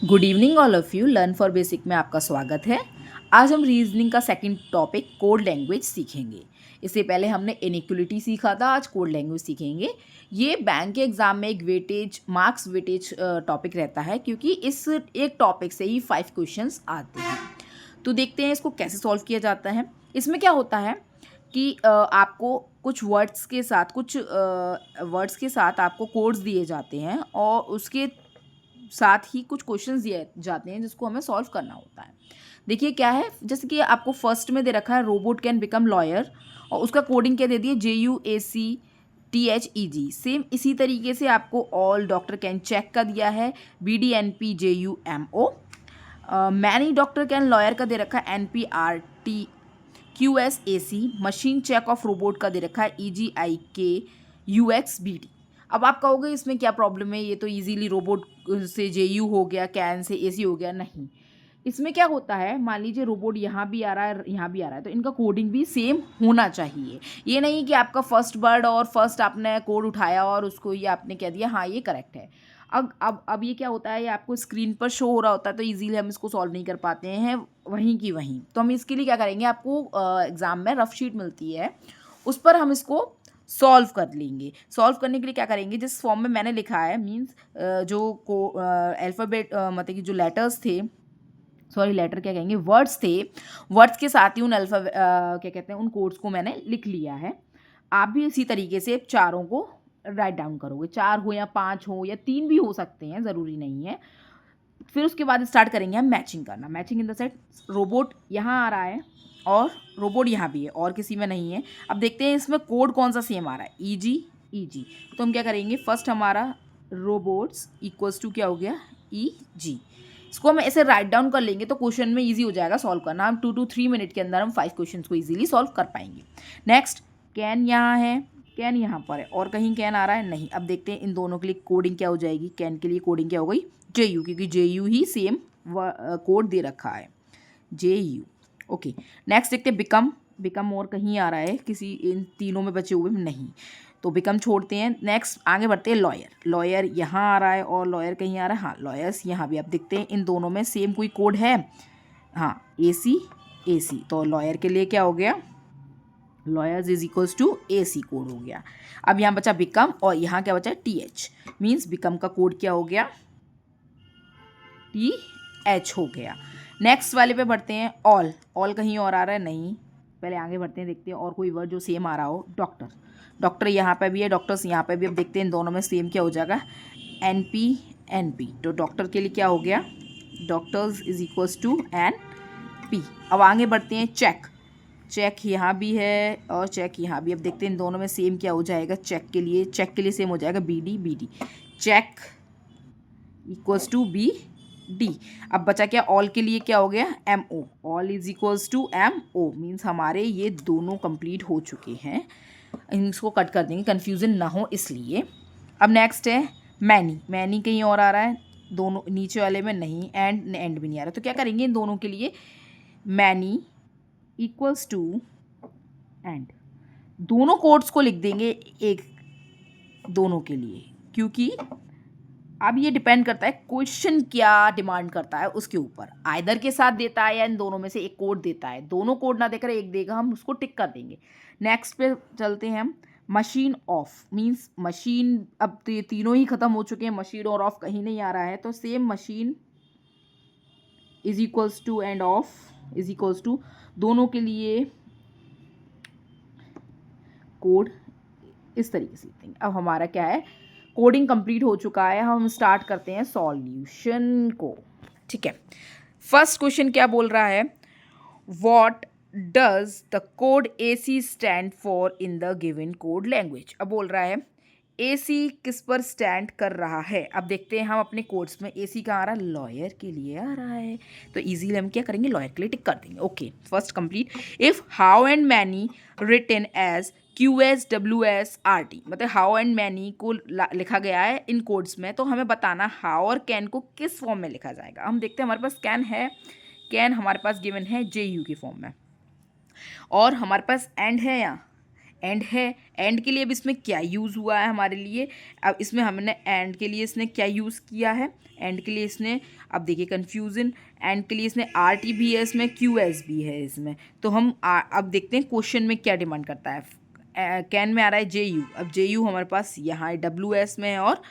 Good evening all of you. Learn for basic में आपका स्वागत है। आज हम रीजनिंग का सेकंड टॉपिक कोड लैंग्वेज सीखेंगे। इससे पहले हमने इनइक्वलिटी सीखा था, आज कोड लैंग्वेज सीखेंगे। ये बैंक के एग्जाम में एक वेटेज मार्क्स वेटेज टॉपिक रहता है, क्योंकि इस एक टॉपिक से ही 5 क्वेश्चंस आते हैं। तो देखते हैं इसको कैसे सॉल्व किया जाता है। इसमें क्या होता है कि आपको कुछ वर्ड्स के साथ आपको कोड्स दिए जाते हैं और उसके साथ ही कुछ क्वेश्चंस दिए जाते हैं जिसको हमें सॉल्व करना होता है। देखिए क्या है, जैसे कि आपको फर्स्ट में दे रखा है रोबोट कैन बिकम लॉयर, और उसका कोडिंग क्या दे दिए JUACTHEG। सेम इसी तरीके से आपको ऑल डॉक्टर कैन चेक का दिया है BDNPJUMO। Many doctor can lawyer का दे रखा है NPRTQSAC। Machine check of robot का दे रखा है EGIKUXBT। अब आप कहोगे इसमें क्या प्रॉब्लम है, ये तो इजीली रोबोट से JU हो गया, कैन से AC हो गया। नहीं, इसमें क्या होता है, मान लीजिए रोबोट यहाँ भी आ रहा है, यहाँ भी आ रहा है, तो इनका कोडिंग भी सेम होना चाहिए। ये नहीं कि आपका फर्स्ट वर्ड और फर्स्ट आपने कोड उठाया और उसको ये आपने कह दिया हाँ ये करेक्ट है। अब ये क्या होता है, ये आपको स्क्रीन पर शो हो रहा होता है, तो इजीली हम इसको सॉल्व नहीं कर पाते हैं वहीं की वहीं। तो हम इसके लिए क्या करेंगे, आपको एग्ज़ाम में रफ शीट मिलती है, उस पर हम इसको सॉल्व कर लेंगे। सॉल्व करने के लिए क्या करेंगे, जिस फॉर्म में मैंने लिखा है मीन्स जो को अल्फ़ाबेट मतलब कि जो लेटर्स थे, सॉरी लेटर क्या कहेंगे, वर्ड्स थे, वर्ड्स के साथ ही उन क्या कहते हैं उन कोड्स को मैंने लिख लिया है। आप भी इसी तरीके से चारों को राइट डाउन करोगे, 4 हो या 5 हो या 3 भी हो सकते हैं, ज़रूरी नहीं है। फिर उसके बाद स्टार्ट करेंगे हम मैचिंग करना। Matching in the set robot यहाँ आ रहा है और रोबोट यहाँ भी है और किसी में नहीं है। अब देखते हैं इसमें कोड कौन सा सेम आ रहा है, EG। तो हम क्या करेंगे, फर्स्ट हमारा रोबोट्स इक्वल्स टू क्या हो गया, EG। इसको हम ऐसे राइट डाउन कर लेंगे तो क्वेश्चन में इजी हो जाएगा सॉल्व करना। हम 2 to 3 मिनट के अंदर हम 5 क्वेश्चन को इजीली सॉल्व कर पाएंगे। नेक्स्ट, कैन यहाँ है, कैन यहाँ पर है और कहीं कैन आ रहा है नहीं। अब देखते हैं इन दोनों के लिए कोडिंग क्या हो जाएगी। कैन के लिए कोडिंग क्या हो गई, JU, क्योंकि JU ही सेम कोड दे रखा है, JU। ओके, नेक्स्ट देखते हैं बिकम और कहीं आ रहा है, किसी इन तीनों में बचे हुए नहीं, तो बिकम छोड़ते हैं। नेक्स्ट आगे बढ़ते हैं, लॉयर यहाँ आ रहा है और लॉयर कहीं आ रहा है, हाँ लॉयर्स यहाँ भी। आप देखते हैं इन दोनों में सेम कोई कोड है, हाँ AC। तो लॉयर के लिए क्या हो गया, lawyers is equals to AC code हो गया। अब यहाँ बचा बिकम और यहाँ क्या बचा है, TH। मीन्स बिकम का कोड क्या हो गया, TH हो गया। नेक्स्ट वाले पे बढ़ते हैं, ऑल कहीं और आ रहा है नहीं, पहले आगे बढ़ते हैं, देखते हैं और कोई वर्ड जो सेम आ रहा हो। डॉक्टर यहाँ पे भी है, डॉक्टर्स यहाँ पे भी। अब देखते हैं इन दोनों में सेम क्या हो जाएगा, NP। तो डॉक्टर के लिए क्या हो गया, doctors is equals to NP। अब आगे बढ़ते हैं, चेक यहाँ भी है और चेक यहाँ भी। अब देखते हैं इन दोनों में सेम क्या हो जाएगा, चेक के लिए सेम हो जाएगा BD। Check equals to BD। अब बचा क्या, ऑल के लिए क्या हो गया, MO। All is equals to MO। Means हमारे ये दोनों कंप्लीट हो चुके हैं। इसको कट कर देंगे कन्फ्यूज़न ना हो इसलिए। अब नेक्स्ट है मैनी कहीं और आ रहा है, दोनों नीचे वाले में नहीं, एंड भी नहीं आ रहा। तो क्या करेंगे, इन दोनों के लिए मैनी इक्वल्स टू एंड, दोनों कोड्स को लिख देंगे एक दोनों के लिए, क्योंकि अब ये डिपेंड करता है क्वेश्चन क्या डिमांड करता है उसके ऊपर, आइदर के साथ देता है या इन दोनों में से एक कोड देता है। दोनों कोड ना देकर एक देगा, हम उसको टिक कर देंगे। नेक्स्ट पे चलते हैं हम, मशीन ऑफ। मींस मशीन, अब तो ये तीनों ही खत्म हो चुके हैं, मशीन और ऑफ कहीं नहीं आ रहा है, तो same machine is equals to and of is equals to, दोनों के लिए कोड इस तरीके से देंगे। अब हमारा क्या है, कोडिंग कंप्लीट हो चुका है, हम स्टार्ट करते हैं सॉल्यूशन को। ठीक है, फर्स्ट क्वेश्चन क्या बोल रहा है, what does the code AC stand for in the given code language. अब बोल रहा है AC किस पर स्टैंड कर रहा है। अब देखते हैं हम अपने कोड्स में AC कहाँ आ रहा है, लॉयर के लिए आ रहा है, तो इजीली हम क्या करेंगे, लॉयर के लिए टिक कर देंगे। Okay, first complete. If how and many written as QSWSRT, मतलब हाउ एंड मैनी को लिखा गया है इन कोड्स में, तो हमें बताना हाउ और कैन को किस फॉर्म में लिखा जाएगा। हम देखते हैं, हमारे पास कैन हमारे पास गिवन है JU की फॉर्म में, और हमारे पास एंड है यहाँ एंड है। एंड के लिए अब इसमें क्या यूज़ हुआ है हमारे लिए, अब इसमें हमने एंड के लिए इसने क्या यूज़ किया है, एंड के लिए इसने, अब देखिए कन्फ्यूज़न, एंड के लिए इसने आर टी भी है इसमें, क्यू एस भी है इसमें। तो हम अब देखते हैं क्वेश्चन में क्या डिमांड करता है। कैन में आ रहा है जे यू, अब जे यू हमारे पास यहाँ डब्ल्यू एस में है और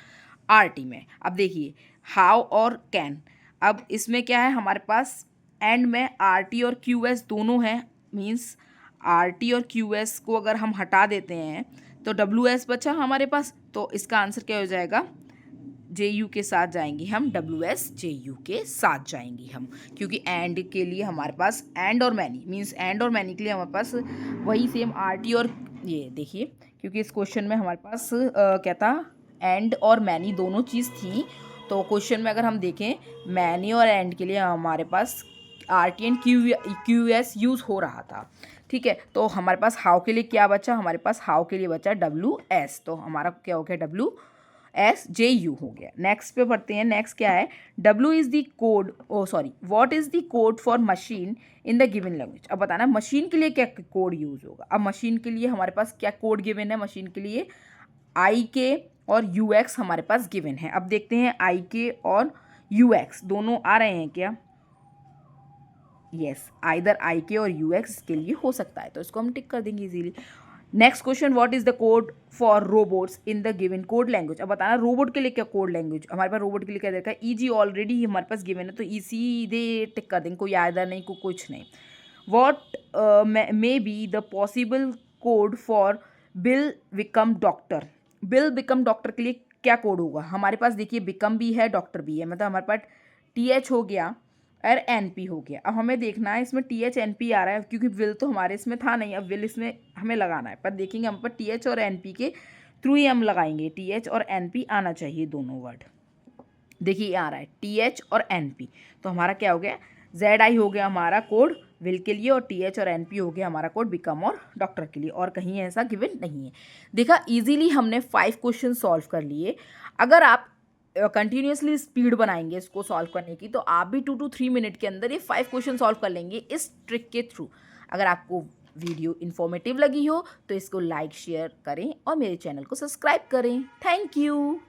आर टी में। अब देखिए हाउ और कैन, अब इसमें क्या है हमारे पास, एंड में आर टी और क्यू एस दोनों हैं, मीन्स आर टी और क्यू एस को अगर हम हटा देते हैं तो डब्ल्यू एस बचा हमारे पास। तो इसका आंसर क्या हो जाएगा, जे यू के साथ जाएंगे हम, डब्ल्यू एस जे यू के साथ जाएंगे हम, क्योंकि एंड के लिए हमारे पास एंड और मैनी, मीन्स एंड और मैनी के लिए हमारे पास वही सेम आर टी और, ये देखिए क्योंकि इस क्वेश्चन में हमारे पास क्या था, एंड और मैनी दोनों चीज़ थी। तो क्वेश्चन में अगर हम देखें मैनी और एंड के लिए हमारे पास R T and Q S use हो रहा था, ठीक है। तो हमारे पास हाउ के लिए क्या बचा, हमारे पास हाउ के लिए बचा डब्ल्यू एस, तो हमारा क्या हो गया, डब्ल्यू एस जे यू हो गया। नेक्स्ट पे पढ़ते हैं, नेक्स्ट क्या है, W is the code, oh sorry, what is the code for machine in the given language. अब बताना मशीन के लिए क्या कोड यूज़ होगा। अब मशीन के लिए हमारे पास क्या कोड गिवन है, मशीन के लिए आई के और यू एक्स हमारे पास गिवन है। अब देखते हैं आई के और यू एक्स दोनों आ रहे हैं क्या, यस, आइदर आई के और यू एक्स के लिए हो सकता है, तो इसको हम टिक कर देंगे easily. Next question, what is the code for robots in the given code language. अब बताना रोबोट के लिए क्या कोड लैंग्वेज, हमारे पास रोबोट के लिए क्या देखा है, ईजी ऑलरेडी हमारे पास गिवन है, तो सीधे टिक कर देंगे, कोई आइदर नहीं, को कुछ नहीं। What may be the possible code for bill become doctor. Bill become doctor के लिए क्या कोड होगा, हमारे पास देखिए बिकम भी है डॉक्टर भी है, मतलब हमारे पास टी एच हो गया और एन पी हो गया। अब हमें देखना है इसमें टी एच एन पी आ रहा है, क्योंकि विल तो हमारे इसमें था नहीं, अब विल इसमें हमें लगाना है, पर देखेंगे हम पर टी एच और एन पी के थ्रू ही हम लगाएंगे, टी एच और एन पी आना चाहिए दोनों वर्ड। देखिए आ रहा है टी एच और एन पी, तो हमारा क्या हो गया, जेड आई हो गया हमारा कोड विल के लिए, और टी एच और एन पी हो गया हमारा कोड बिकम और डॉक्टर के लिए, और कहीं ऐसा गिवन नहीं है। देखा इजीली हमने 5 क्वेश्चन सॉल्व कर लिए। अगर आप कंटिन्यूसली स्पीड बनाएंगे इसको सॉल्व करने की, तो आप भी 2 to 3 मिनट के अंदर ये 5 क्वेश्चन सॉल्व कर लेंगे इस ट्रिक के थ्रू। अगर आपको वीडियो इन्फॉर्मेटिव लगी हो तो इसको लाइक शेयर करें और मेरे चैनल को सब्सक्राइब करें। Thank you.